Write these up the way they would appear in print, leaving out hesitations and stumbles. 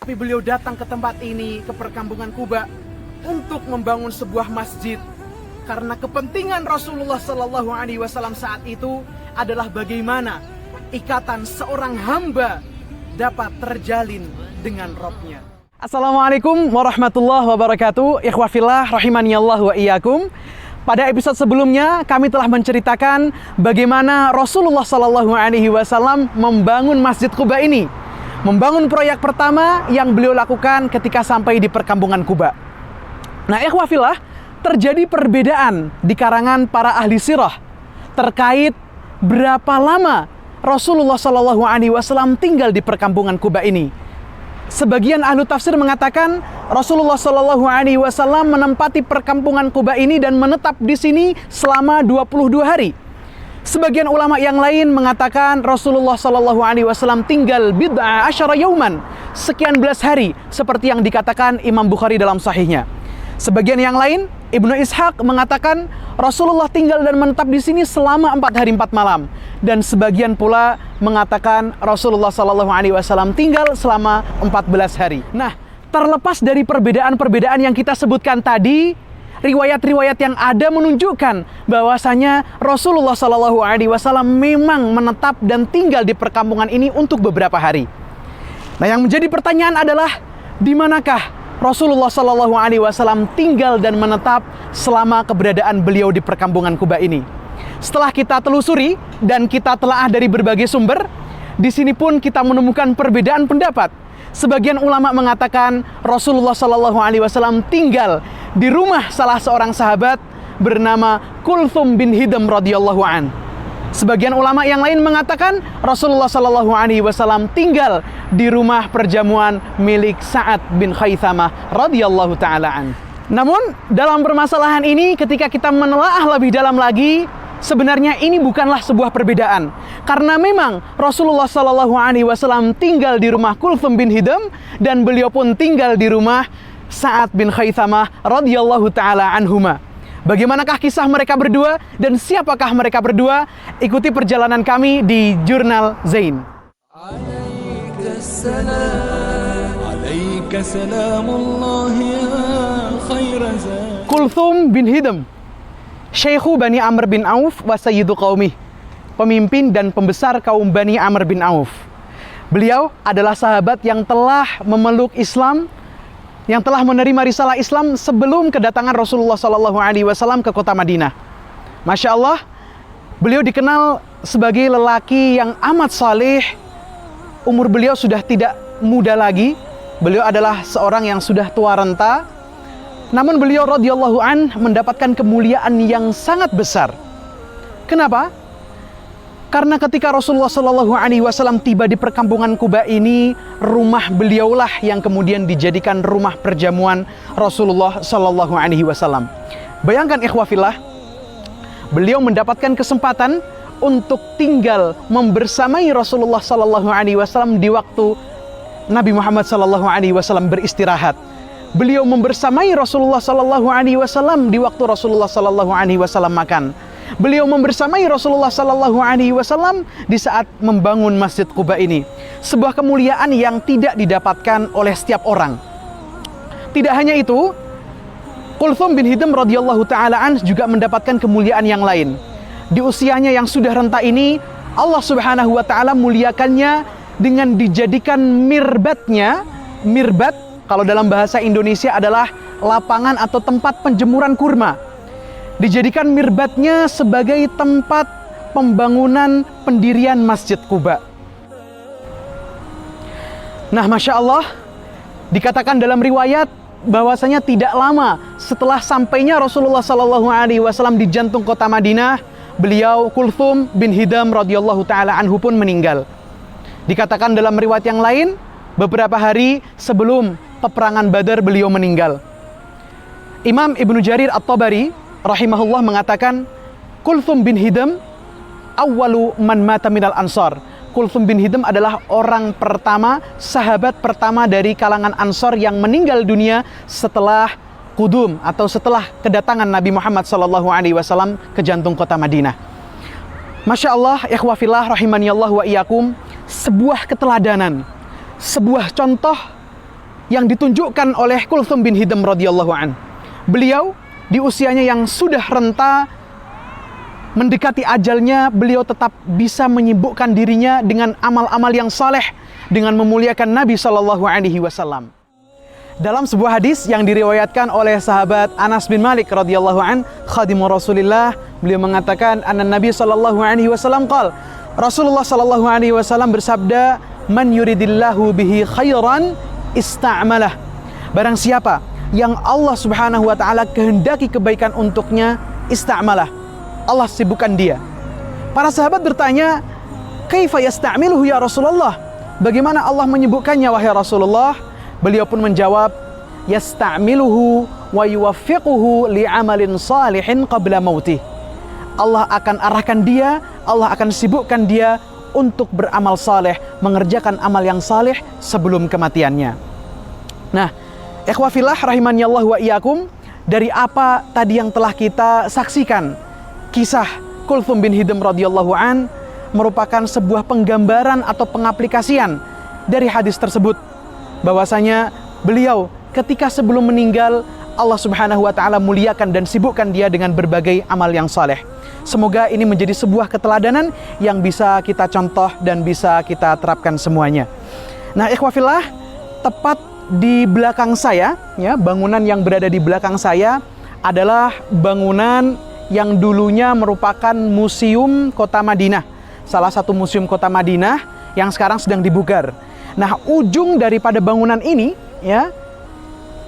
Tapi beliau datang ke tempat ini, ke perkampungan Quba, untuk membangun sebuah masjid. Karena kepentingan Rasulullah Sallallahu Alaihi Wasallam saat itu adalah bagaimana ikatan seorang hamba dapat terjalin dengan Robnya. Assalamualaikum warahmatullahi wabarakatuh. Ikhwah fillah rahimaniallah wa iyyakum. Pada episode sebelumnya kami telah menceritakan bagaimana Rasulullah Sallallahu Alaihi Wasallam membangun Masjid Quba ini, membangun proyek pertama yang beliau lakukan ketika sampai di perkampungan Quba. Nah, ikhwah fillah, terjadi perbedaan di karangan para ahli sirah terkait berapa lama Rasulullah Sallallahu Alaihi Wasallam tinggal di perkampungan Quba ini. Sebagian ahli tafsir mengatakan Rasulullah Sallallahu Alaihi Wasallam menempati perkampungan Quba ini dan menetap di sini selama 22 hari. Sebagian ulama yang lain mengatakan Rasulullah Sallallahu Alaihi Wasallam tinggal bid'a asyara yauman, sekian belas hari, seperti yang dikatakan Imam Bukhari dalam sahihnya. Sebagian yang lain, Ibnu Ishaq mengatakan Rasulullah tinggal dan menetap di sini selama 4 hari 4 malam. Dan sebagian pula mengatakan Rasulullah Sallallahu Alaihi Wasallam tinggal selama 14 hari. Nah, terlepas dari perbedaan-perbedaan yang kita sebutkan tadi, riwayat-riwayat yang ada menunjukkan bahwasanya Rasulullah Sallallahu Alaihi Wasallam memang menetap dan tinggal di perkampungan ini untuk beberapa hari. Nah, yang menjadi pertanyaan adalah di manakah Rasulullah Sallallahu Alaihi Wasallam tinggal dan menetap selama keberadaan beliau di perkampungan Quba ini? Setelah kita telusuri dan kita telaah dari berbagai sumber, di sini pun kita menemukan perbedaan pendapat. Sebagian ulama mengatakan Rasulullah Sallallahu Alaihi Wasallam tinggal di rumah salah seorang sahabat bernama Kulthum bin Hidam radhiyallahu an. Sebagian ulama yang lain mengatakan Rasulullah Sallallahu Alaihi Wasallam tinggal di rumah perjamuan milik Sa'ad bin Khaythamah radhiyallahu taala an. Namun dalam permasalahan ini ketika kita menelaah lebih dalam lagi, sebenarnya ini bukanlah sebuah perbedaan. Karena memang Rasulullah Sallallahu Alaihi Wasallam tinggal di rumah Kulthum bin Hidam dan beliau pun tinggal di rumah Sa'ad bin Khaythamah radhiyallahu taala anhuma. Bagaimanakah kisah mereka berdua dan siapakah mereka berdua? Ikuti perjalanan kami di Jurnal Zain. Kulthum bin Hidam, Syekhu Bani Amr bin Auf wa Sayyidu Qaumih, pemimpin dan pembesar kaum Bani Amr bin Auf. Beliau adalah sahabat yang telah memeluk Islam, yang telah menerima risalah Islam sebelum kedatangan Rasulullah Sallallahu Alaihi Wasallam ke kota Madinah. Masya Allah, beliau dikenal sebagai lelaki yang amat saleh. Umur beliau sudah tidak muda lagi. Beliau adalah seorang yang sudah tua renta. Namun beliau radhiyallahu an mendapatkan kemuliaan yang sangat besar. Kenapa? Karena ketika Rasulullah Sallallahu Alaihi Wasallam tiba di perkampungan Quba ini, rumah beliaulah yang kemudian dijadikan rumah perjamuan Rasulullah Sallallahu Alaihi Wasallam. Bayangkan ikhwah fillah, beliau mendapatkan kesempatan untuk tinggal membersamai Rasulullah Sallallahu Alaihi Wasallam di waktu Nabi Muhammad Sallallahu Alaihi Wasallam beristirahat. Beliau membersamai Rasulullah Sallallahu Alaihi Wasallam di waktu Rasulullah Sallallahu Alaihi Wasallam makan. Beliau membersamai Rasulullah Sallallahu Alaihi Wasallam di saat membangun Masjid Quba ini. Sebuah kemuliaan yang tidak didapatkan oleh setiap orang. Tidak hanya itu, Kulthum bin Hidam radhiyallahu taala an juga mendapatkan kemuliaan yang lain. Di usianya yang sudah renta ini, Allah Subhanahu wa taala muliakannya dengan dijadikan mirbatnya. Mirbat kalau dalam bahasa Indonesia adalah lapangan atau tempat penjemuran kurma. Dijadikan mirbatnya sebagai tempat pembangunan pendirian Masjid Quba. Nah, Masya Allah, dikatakan dalam riwayat bahwasanya tidak lama setelah sampainya Rasulullah Sallallahu Alaihi Wasallam di jantung kota Madinah, beliau Kulthum bin Hidam radhiyallahu taala anhu pun meninggal. Dikatakan dalam riwayat yang lain, beberapa hari sebelum peperangan Badar beliau meninggal. Imam Ibnu Jarir At-Tabari rahimahullah mengatakan Kulthum bin Hidam awwalu man mata minal ansar. Kulthum bin Hidam adalah orang pertama, sahabat pertama dari kalangan Ansor yang meninggal dunia setelah Qudum atau setelah kedatangan Nabi Muhammad SAW ke jantung kota Madinah. Masya Allah, ikhwah fillah rahimani Allah wa iyyakum, sebuah keteladanan, sebuah contoh yang ditunjukkan oleh Kulthum bin Hidam radhiyallahu an. Beliau di usianya yang sudah renta, mendekati ajalnya, beliau tetap bisa menyibukkan dirinya dengan amal-amal yang saleh, dengan memuliakan Nabi Shallallahu Alaihi Wasallam. Dalam sebuah hadis yang diriwayatkan oleh sahabat Anas bin Malik radhiyallahu an, khadimur Rasulillah, beliau mengatakan, anna Nabi Shallallahu Alaihi Wasallam qala, Rasulullah Shallallahu Alaihi Wasallam bersabda, man yuridillahu bihi khairan ista'malah. Barang siapa yang Allah Subhanahu wa taala kehendaki kebaikan untuknya, ista'malah, Allah sibukkan dia. Para sahabat bertanya, kaifa yasta'miluhu ya Rasulullah? Bagaimana Allah menyibukkannya wahai Rasulullah? Beliau pun menjawab, yasta'miluhu wa yuwaffiquhu li'amalin salihin qabla mautih. Allah akan arahkan dia, Allah akan sibukkan dia untuk beramal saleh, mengerjakan amal yang saleh sebelum kematiannya. Nah, ikhwafillah rahimani Allah wa iyyakum, dari apa tadi yang telah kita saksikan, kisah Kulthum bin Hidam radhiyallahu an merupakan sebuah penggambaran atau pengaplikasian dari hadis tersebut, bahwasanya beliau ketika sebelum meninggal, Allah Subhanahu wa taala muliakan dan sibukkan dia dengan berbagai amal yang saleh. Semoga ini menjadi sebuah keteladanan yang bisa kita contoh dan bisa kita terapkan semuanya. Nah, ikhwafillah, tepat di belakang saya, ya, bangunan yang berada di belakang saya adalah bangunan yang dulunya merupakan museum kota Madinah, salah satu museum kota Madinah yang sekarang sedang dibugar. Nah, ujung daripada bangunan ini, ya,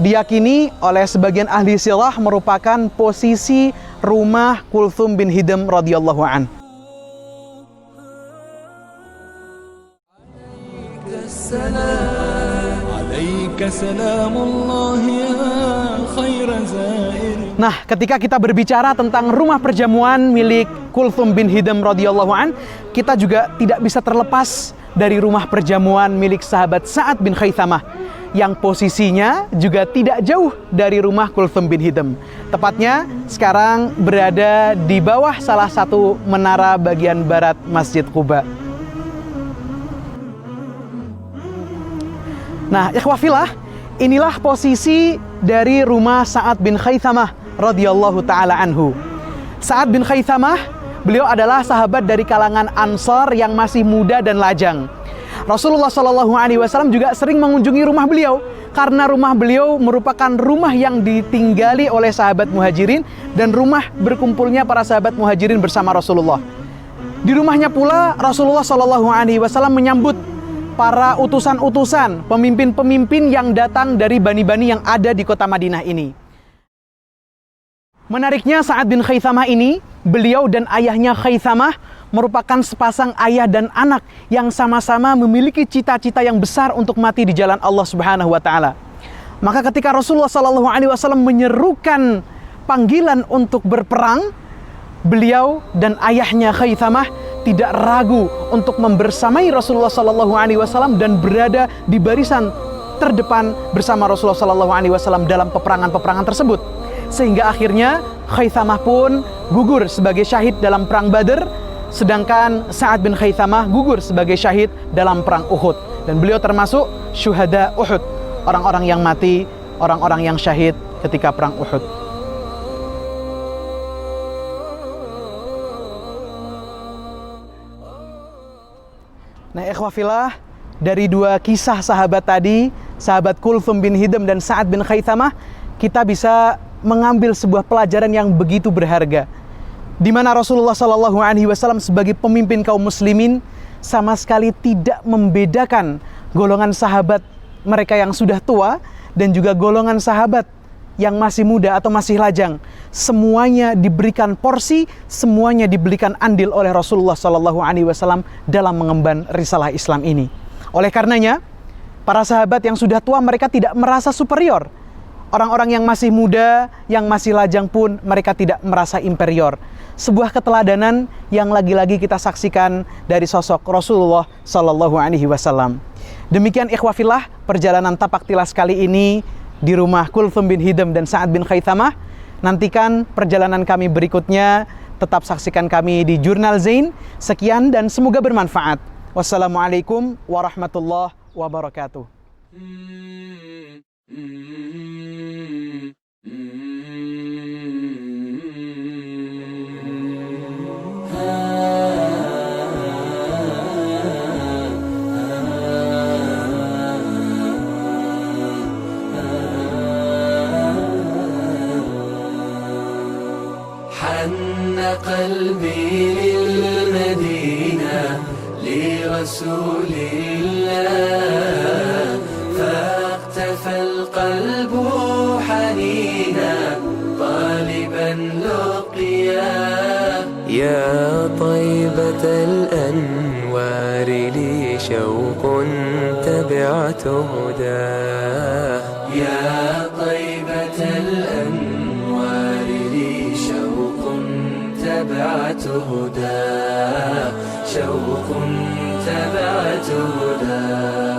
diyakini oleh sebagian ahli sirah merupakan posisi rumah Kulthum bin Hidam radhiyallahu an. Nah, ketika kita berbicara tentang rumah perjamuan milik Kulthum bin Hidam radhiyallahu an, kita juga tidak bisa terlepas dari rumah perjamuan milik sahabat Sa'ad bin Khaythamah, yang posisinya juga tidak jauh dari rumah Kulthum bin Hidam. Tepatnya sekarang berada di bawah salah satu menara bagian barat Masjid Quba. Nah, ikhwafillah, inilah posisi dari rumah Sa'ad bin Khaythamah radhiyallahu taala anhu. Sa'ad bin Khaythamah, beliau adalah sahabat dari kalangan Ansar yang masih muda dan lajang. Rasulullah Shallallahu Alaihi Wasallam juga sering mengunjungi rumah beliau karena rumah beliau merupakan rumah yang ditinggali oleh sahabat Muhajirin dan rumah berkumpulnya para sahabat Muhajirin bersama Rasulullah. Di rumahnya pula Rasulullah Shallallahu Alaihi Wasallam menyambut para utusan-utusan, pemimpin-pemimpin yang datang dari bani-bani yang ada di kota Madinah ini. Menariknya, Sa'ad bin Khaythamah ini, beliau dan ayahnya Khaythamah merupakan sepasang ayah dan anak yang sama-sama memiliki cita-cita yang besar untuk mati di jalan Allah Subhanahu wa taala. Maka ketika Rasulullah sallallahu alaihi wasallam menyerukan panggilan untuk berperang, beliau dan ayahnya Khaythamah tidak ragu untuk membersamai Rasulullah sallallahu alaihi wasallam dan berada di barisan terdepan bersama Rasulullah sallallahu alaihi wasallam dalam peperangan-peperangan tersebut. Sehingga akhirnya Khaythamah pun gugur sebagai syahid dalam perang Badr, sedangkan Sa'ad bin Khaythamah gugur sebagai syahid dalam perang Uhud. Dan beliau termasuk syuhada Uhud, orang-orang yang mati, orang-orang yang syahid ketika perang Uhud. Nah, ikhwafillah, dari dua kisah sahabat tadi, sahabat Kulthum bin Hidam dan Sa'ad bin Khaythamah, kita bisa mengambil sebuah pelajaran yang begitu berharga, di mana Rasulullah SAW sebagai pemimpin kaum muslimin sama sekali tidak membedakan golongan sahabat mereka yang sudah tua dan juga golongan sahabat yang masih muda atau masih lajang. Semuanya diberikan porsi, semuanya diberikan andil oleh Rasulullah SAW dalam mengemban risalah Islam ini. Oleh karenanya, para sahabat yang sudah tua mereka tidak merasa superior. Orang-orang yang masih muda, yang masih lajang pun mereka tidak merasa inferior. Sebuah keteladanan yang lagi-lagi kita saksikan dari sosok Rasulullah Sallallahu Alaihi Wasallam. Demikian ikhwafillah perjalanan tapak tilas kali ini di rumah Kulthum bin Hidam dan Sa'ad bin Khaythamah. Nantikan perjalanan kami berikutnya. Tetap saksikan kami di Jurnal Zain. Sekian dan semoga bermanfaat. Wassalamualaikum warahmatullahi wabarakatuh. حن قلبي للمدينة لرسول الله، فاقتفى القلب حنينا طالبا لقياه. يا طيبة الأنوار لي شوق تبعت هداه، يا طيبة الأنوار لي شوق تبعت هداه، شوق تبعت هداه.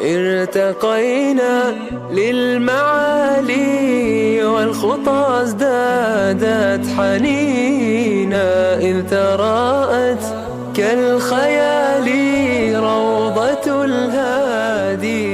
ارتقينا للمعالي والخطى ازدادت حنينا، إذ تراءت كالخيال روضة الهادي